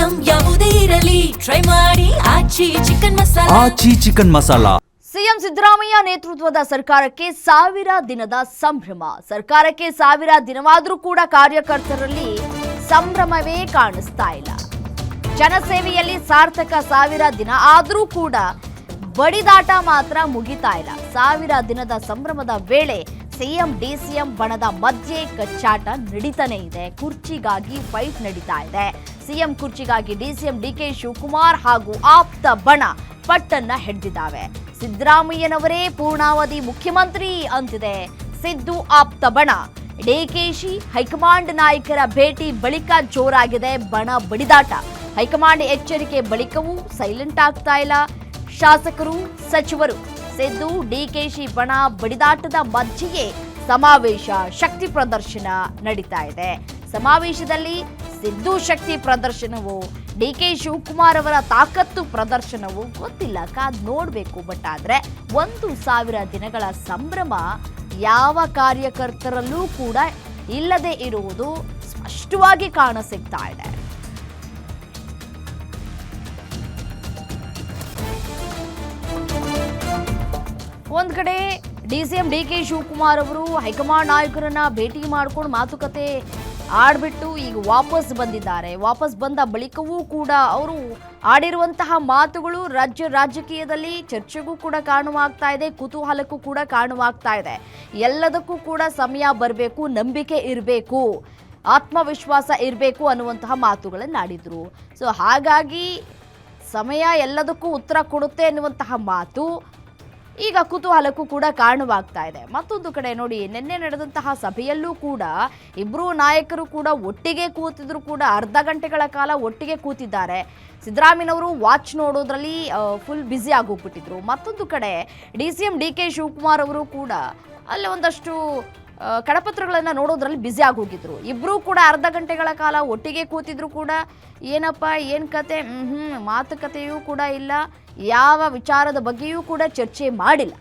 Item ಯಾವುದೇ ಇರಲಿ try ಮಾಡಿ ಆಚಿ ಚಿಕನ್ ಮಸಾಲಾ. ಸಿಎಂ ಸಿದ್ದರಾಮಯ್ಯ ನೇತೃತ್ವದ ಸರ್ಕಾರಕ್ಕೆ 1000 ದಿನದ ಸಂಭ್ರಮ. ಸರ್ಕಾರಕ್ಕೆ 1000 ದಿನವಾದರೂ ಕೂಡ ಕಾರ್ಯಕರ್ತರಲ್ಲಿ ಸಂಭ್ರಮವೇ ಕಾಣಿಸ್ತಾ ಇಲ್ಲ. ಜನಸೇವೆಯಲ್ಲಿ ಸಾರ್ಥಕ 1000 ದಿನ ಆದರೂ ಕೂಡ ಬಡಿದಾಟ ಮಾತ್ರ ಮುಗಿತಾ ಇಲ್ಲ. 1000 ದಿನದ ಸಂಭ್ರಮದ ವೇಳೆ ಸಿಎಂ ಡಿಸಿಎಂ ಬಣದ ಮಧ್ಯೆ ಕಚ್ಚಾಟ ನಡೀತಾನೆ ಇದೆ. ಕುರ್ಚಿಗಾಗಿ ಫೈಟ್ ನಡೀತಾ ಇದೆ. ಸಿಎಂ ಕುರ್ಚಿಗಾಗಿ ಡಿಸಿಎಂ ಡಿಕೆ ಶಿವಕುಮಾರ್ ಹಾಗೂ ಆಪ್ತ ಬಣ ಪಟ್ಟನ್ನ ಹಿಡಿದಿದ್ದಾವೆ. ಸಿದ್ದರಾಮಯ್ಯನವರೇ ಪೂರ್ಣಾವಧಿ ಮುಖ್ಯಮಂತ್ರಿ ಅಂತಿದೆ ಸಿದ್ದು ಆಪ್ತ ಬಣ. ಡಿಕೆಶಿ ಹೈಕಮಾಂಡ್ ನಾಯಕರ ಭೇಟಿ ಬಳಿಕ ಜೋರಾಗಿದೆ ಬಣ ಬಡಿದಾಟ. ಹೈಕಮಾಂಡ್ ಎಚ್ಚರಿಕೆ ಬಳಿಕವೂ ಸೈಲೆಂಟ್ ಆಗ್ತಾ ಇಲ್ಲ ಶಾಸಕರು ಸಚಿವರು. ಸಿದ್ದು ಡಿಕೆಶಿ ಬಣ ಬಡಿದಾಟದ ಮಧ್ಯೆಯೇ ಸಮಾವೇಶ, ಶಕ್ತಿ ಪ್ರದರ್ಶನ ನಡೀತಾ ಇದೆ. ಸಮಾವೇಶದಲ್ಲಿ ಸಿದ್ದು ಶಕ್ತಿ ಪ್ರದರ್ಶನವು, ಡಿಕೆ ಶಿವಕುಮಾರ್ ಅವರ ತಾಕತ್ತು ಪ್ರದರ್ಶನವು ಗೊತ್ತಿಲ್ಲ, ಕಾದ್ ನೋಡ್ಬೇಕು. ಬಟ್ ಆದ್ರೆ 1000 ದಿನಗಳ ಸಂಭ್ರಮ ಯಾವ ಕಾರ್ಯಕರ್ತರಲ್ಲೂ ಕೂಡ ಇಲ್ಲದೆ ಇರುವುದು ಸ್ಪಷ್ಟವಾಗಿ ಕಾಣಸಿಗ್ತಾ ಇದೆ. ಒಂದ್ ಕಡೆ ಡಿಸಿಎಂ ಡಿಕೆ ಶಿವಕುಮಾರ್ ಅವರು ಹೈಕಮಾಂಡ್ ನಾಯಕರನ್ನ ಭೇಟಿ ಮಾಡ್ಕೊಂಡು ಮಾತುಕತೆ ಆಡ್ಬಿಟ್ಟು ಈಗ ವಾಪಸ್ ಬಂದಿದ್ದಾರೆ. ವಾಪಸ್ ಬಂದ ಬಳಿಕವೂ ಕೂಡ ಅವರು ಆಡಿರುವಂತಹ ಮಾತುಗಳು ರಾಜಕೀಯದಲ್ಲಿ ಚರ್ಚೆಗೂ ಕೂಡ ಕಾರಣವಾಗ್ತಾ ಇದೆ, ಕುತೂಹಲಕ್ಕೂ ಕೂಡ ಕಾರಣವಾಗ್ತಾ ಇದೆ. ಎಲ್ಲದಕ್ಕೂ ಕೂಡ ಸಮಯ ಬರಬೇಕು, ನಂಬಿಕೆ ಇರಬೇಕು, ಆತ್ಮವಿಶ್ವಾಸ ಇರಬೇಕು ಅನ್ನುವಂತಹ ಮಾತುಗಳನ್ನು ಆಡಿದ್ರು. ಸೊ ಹಾಗಾಗಿ ಸಮಯ ಎಲ್ಲದಕ್ಕೂ ಉತ್ತರ ಕೊಡುತ್ತೆ ಅನ್ನುವಂತಹ ಮಾತು ಈಗ ಕುತೂಹಲಕ್ಕೂ ಕೂಡ ಕಾರಣವಾಗ್ತಾ ಇದೆ. ಮತ್ತೊಂದು ಕಡೆ ನೋಡಿ, ನಿನ್ನೆ ನಡೆದಂತಹ ಸಭೆಯಲ್ಲೂ ಕೂಡ ಇಬ್ಬರು ನಾಯಕರು ಕೂಡ ಒಟ್ಟಿಗೆ ಕೂತಿದ್ರು ಕೂಡ ಅರ್ಧ ಗಂಟೆಗಳ ಕಾಲ ಒಟ್ಟಿಗೆ ಕೂತಿದ್ದಾರೆ. ಸಿದ್ದರಾಮಯ್ಯನವರು ವಾಚ್ ನೋಡೋದ್ರಲ್ಲಿ ಫುಲ್ ಬ್ಯುಸಿ ಆಗೋಗ್ಬಿಟ್ಟಿದ್ರು. ಮತ್ತೊಂದು ಕಡೆ ಡಿಸಿಎಂ ಡಿಕೆ ಶಿವಕುಮಾರ್ ಅವರು ಕೂಡ ಅಲ್ಲಿ ಒಂದಷ್ಟು ಕಡಪತ್ರಗಳನ್ನು ನೋಡೋದ್ರಲ್ಲಿ ಬ್ಯುಸಿ ಆಗೋಗಿದ್ರು. ಇಬ್ಬರೂ ಕೂಡ ಅರ್ಧ ಗಂಟೆಗಳ ಕಾಲ ಒಟ್ಟಿಗೆ ಕೂತಿದ್ರು ಕೂಡ ಏನಪ್ಪ ಏನು ಕತೆ ಮಾತುಕತೆಯೂ ಕೂಡ ಇಲ್ಲ, ಯಾವ ವಿಚಾರದ ಬಗ್ಗೆಯೂ ಕೂಡ ಚರ್ಚೆ ಮಾಡಿಲ್ಲ.